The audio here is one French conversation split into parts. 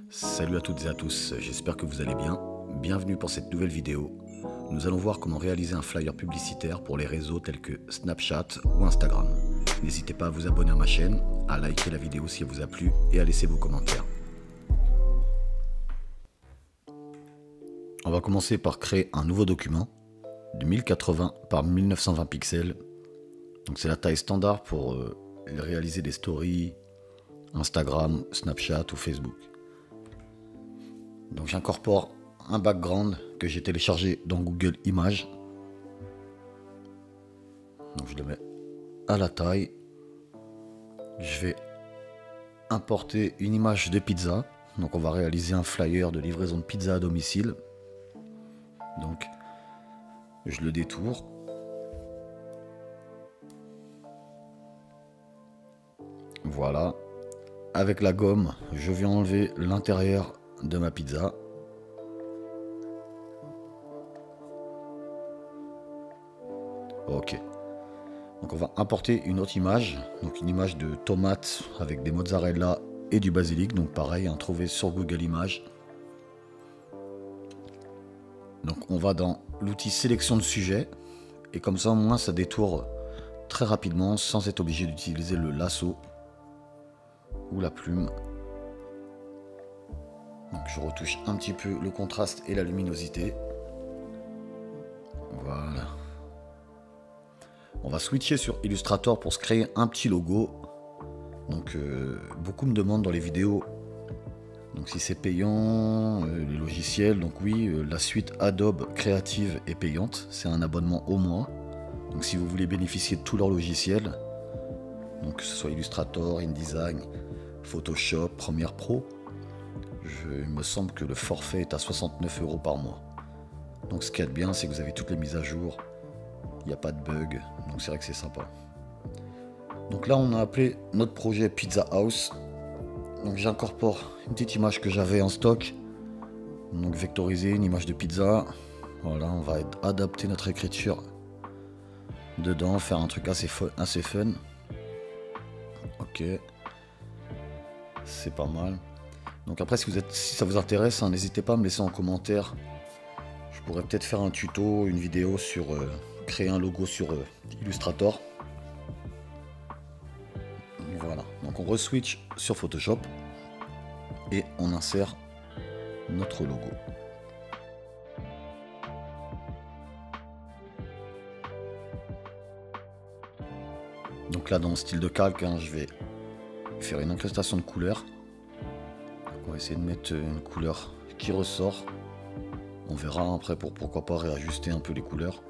Salut à toutes et à tous, j'espère que vous allez bien. Bienvenue pour cette nouvelle vidéo. Nous allons voir comment réaliser un flyer publicitaire pour les réseaux tels que Snapchat ou Instagram. N'hésitez pas à vous abonner à ma chaîne, à liker la vidéo si elle vous a plu et à laisser vos commentaires. On va commencer par créer un nouveau document de 1080 par 1920 pixels. Donc c'est la taille standard pour réaliser des stories Instagram, Snapchat ou Facebook. Donc j'incorpore un background que j'ai téléchargé dans Google Images. Donc je le mets à la taille. Je vais importer une image de pizza. Donc on va réaliser un flyer de livraison de pizza à domicile. Donc je le détourne. Voilà. Avec la gomme, je viens enlever l'intérieur de ma pizza. Ok. Donc on va importer une autre image. Donc une image de tomate avec des mozzarella et du basilic. Donc pareil, trouvé sur Google Images. Donc on va dans l'outil sélection de sujet. Et comme ça au moins ça détourne très rapidement sans être obligé d'utiliser le lasso ou la plume. Donc je retouche un petit peu le contraste et la luminosité. Voilà. On va switcher sur Illustrator pour se créer un petit logo. Donc beaucoup me demandent dans les vidéos donc si c'est payant, les logiciels. Donc oui, la suite Adobe Creative est payante, c'est un abonnement au mois. Donc si vous voulez bénéficier de tous leurs logiciels, donc que ce soit Illustrator, InDesign, Photoshop, Premiere Pro, il me semble que le forfait est à 69 € par mois. Donc ce qui est bien, c'est que vous avez toutes les mises à jour, il n'y a pas de bug, donc c'est vrai que c'est sympa. Donc là on a appelé notre projet Pizza House. Donc j'incorpore une petite image que j'avais en stock, donc vectoriser une image de pizza. Voilà, on va adapter notre écriture dedans, faire un truc assez fun. Ok, c'est pas mal. Donc après si ça vous intéresse, n'hésitez pas à me laisser en commentaire. Je pourrais peut-être faire un tuto, une vidéo sur créer un logo sur Illustrator. Voilà, donc on re-switch sur Photoshop et on insère notre logo. Donc là dans le style de calque, je vais faire une incrustation de couleurs. On va essayer de mettre une couleur qui ressort. On verra après pourquoi pas réajuster un peu les couleurs.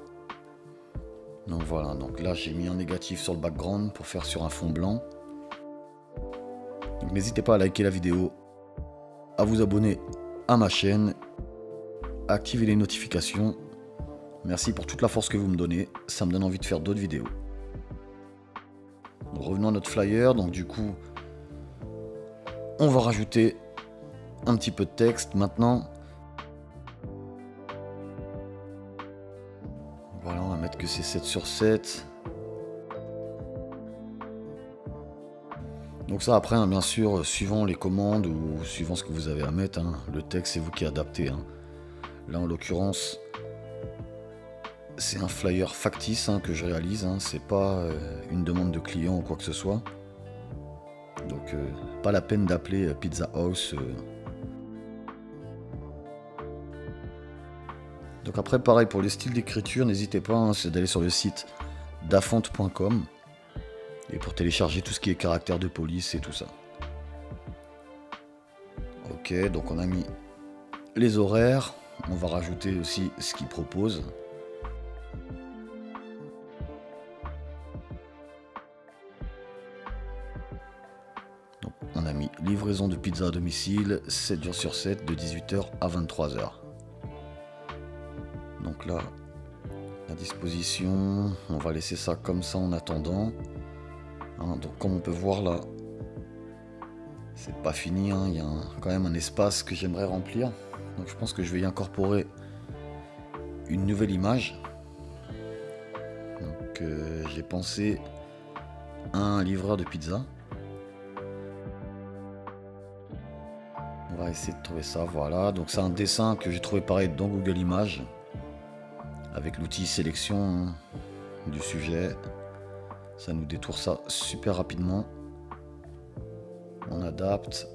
Donc voilà, donc là j'ai mis un négatif sur le background pour faire sur un fond blanc. Donc n'hésitez pas à liker la vidéo, à vous abonner à ma chaîne, à activer les notifications. Merci pour toute la force que vous me donnez, ça me donne envie de faire d'autres vidéos. Donc, revenons à notre flyer, donc du coup on va rajouter un petit peu de texte maintenant. Voilà, on va mettre que c'est 7 sur 7. Donc ça après, bien sûr, suivant les commandes ou suivant ce que vous avez à mettre, le texte c'est vous qui adaptez. Là en l'occurrence, c'est un flyer factice que je réalise, c'est pas une demande de client ou quoi que ce soit. Donc pas la peine d'appeler Pizza House. Donc après pareil pour les styles d'écriture, n'hésitez pas, c'est d'aller sur le site dafont.com et pour télécharger tout ce qui est caractère de police et tout ça. Ok, donc on a mis les horaires, on va rajouter aussi ce qu'ils proposent. Donc on a mis livraison de pizza à domicile, 7 jours sur 7, de 18 h à 23 h. Donc là, la disposition, on va laisser ça comme ça en attendant. Donc comme on peut voir là, c'est pas fini, il y a quand même un espace que j'aimerais remplir. Donc je pense que je vais y incorporer une nouvelle image. Donc j'ai pensé à un livreur de pizza. On va essayer de trouver ça, voilà. Donc c'est un dessin que j'ai trouvé pareil dans Google Images. Avec l'outil sélection hein, du sujet. Ça nous détourne ça super rapidement. On adapte.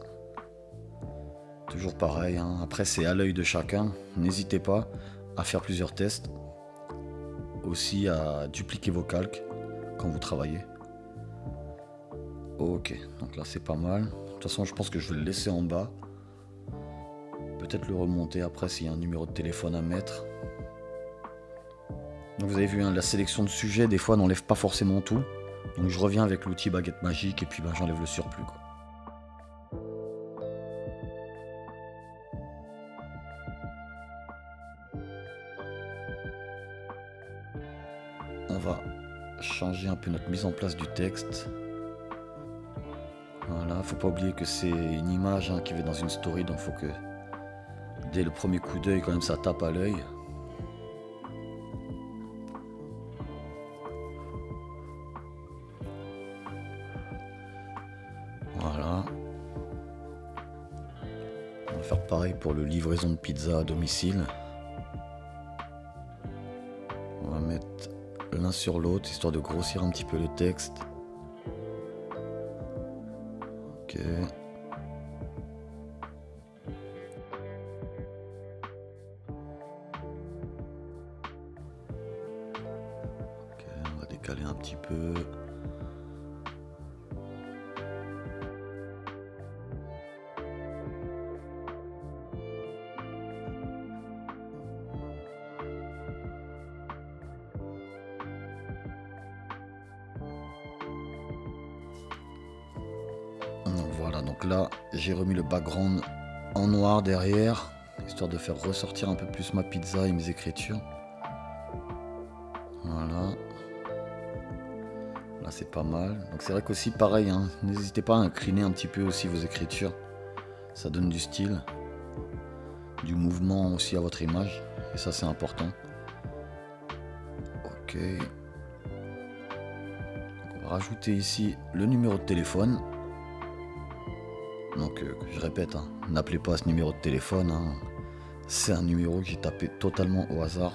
Toujours pareil. Hein. Après c'est à l'œil de chacun. N'hésitez pas à faire plusieurs tests. Aussi à dupliquer vos calques quand vous travaillez. Ok, donc là c'est pas mal. De toute façon je pense que je vais le laisser en bas. Peut-être le remonter après s'il y a un numéro de téléphone à mettre. Donc vous avez vu, hein, la sélection de sujets, des fois n'enlève pas forcément tout. Donc je reviens avec l'outil baguette magique et puis ben, j'enlève le surplus, quoi. On va changer un peu notre mise en place du texte. Voilà, faut pas oublier que c'est une image hein, qui va dans une story, donc faut que dès le premier coup d'œil quand même ça tape à l'œil. Voilà. On va faire pareil pour le livraison de pizza à domicile. On va mettre l'un sur l'autre histoire de grossir un petit peu le texte. Ok. Ok, on va décaler un petit peu. Donc voilà, donc là j'ai remis le background en noir derrière, histoire de faire ressortir un peu plus ma pizza et mes écritures. Voilà. Là c'est pas mal. Donc c'est vrai qu'aussi pareil, hein, n'hésitez pas à incliner un petit peu aussi vos écritures. Ça donne du style, du mouvement aussi à votre image. Et ça c'est important. Ok. On va rajouter ici le numéro de téléphone. Donc je répète, hein, n'appelez pas à ce numéro de téléphone. Hein. C'est un numéro que j'ai tapé totalement au hasard.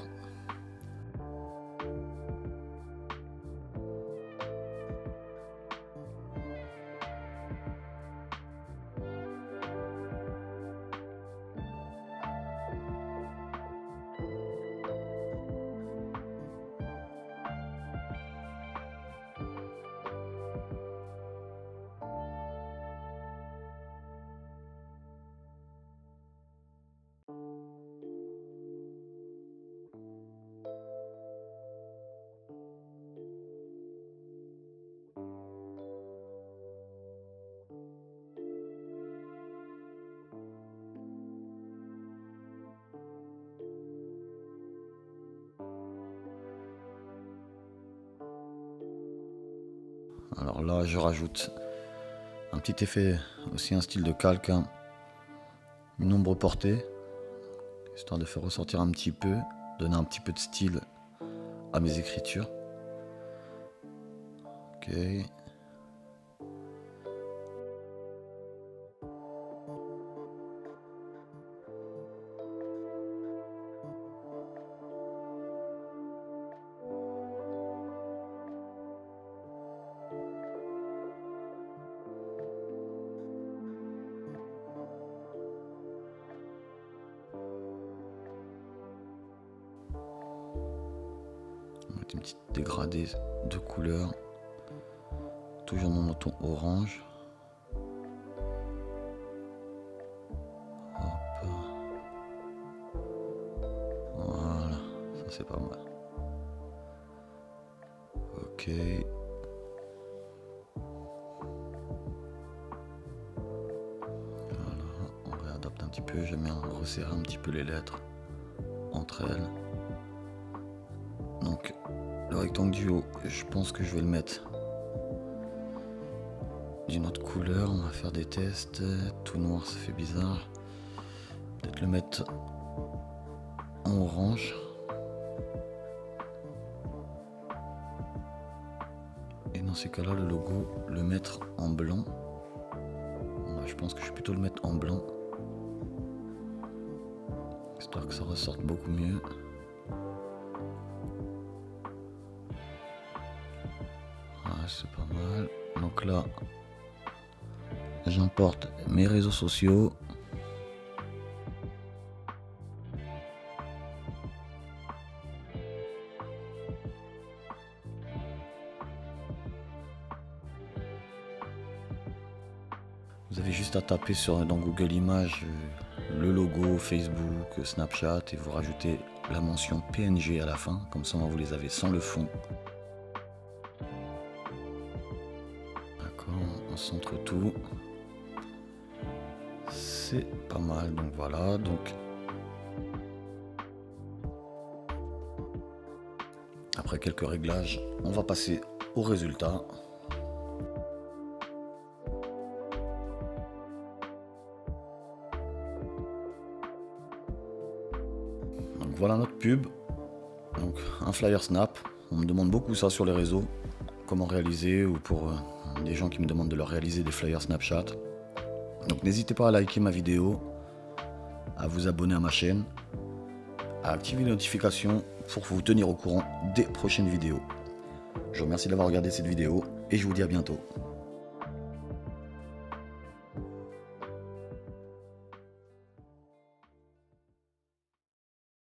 Alors là, je rajoute un petit effet, aussi un style de calque, hein. Une ombre portée, histoire de faire ressortir un petit peu, donner un petit peu de style à mes écritures. Ok. Une petite dégradée de couleur, toujours dans mon ton orange. Hop. Voilà, ça c'est pas mal. Ok. Voilà, on réadapte un petit peu, j'aime bien resserrer un petit peu les lettres entre elles. Donc le rectangle du haut, je pense que je vais le mettre d'une autre couleur. On va faire des tests. Tout noir ça fait bizarre. Peut-être le mettre en orange. Et dans ces cas-là, le logo, le mettre en blanc. Ouais, je pense que je vais plutôt le mettre en blanc. Histoire que ça ressorte beaucoup mieux. C'est pas mal. Donc là, j'importe mes réseaux sociaux. Vous avez juste à taper dans Google Images le logo Facebook, Snapchat et vous rajoutez la mention PNG à la fin. Comme ça, vous les avez sans le fond. On centre tout, c'est pas mal. Donc voilà, donc après quelques réglages, on va passer au résultat. Donc voilà notre pub, donc un flyer snap. On me demande beaucoup ça sur les réseaux, comment réaliser, ou pour des gens qui me demandent de leur réaliser des flyers Snapchat. Donc n'hésitez pas à liker ma vidéo, à vous abonner à ma chaîne, à activer les notifications pour vous tenir au courant des prochaines vidéos. Je vous remercie d'avoir regardé cette vidéo et je vous dis à bientôt.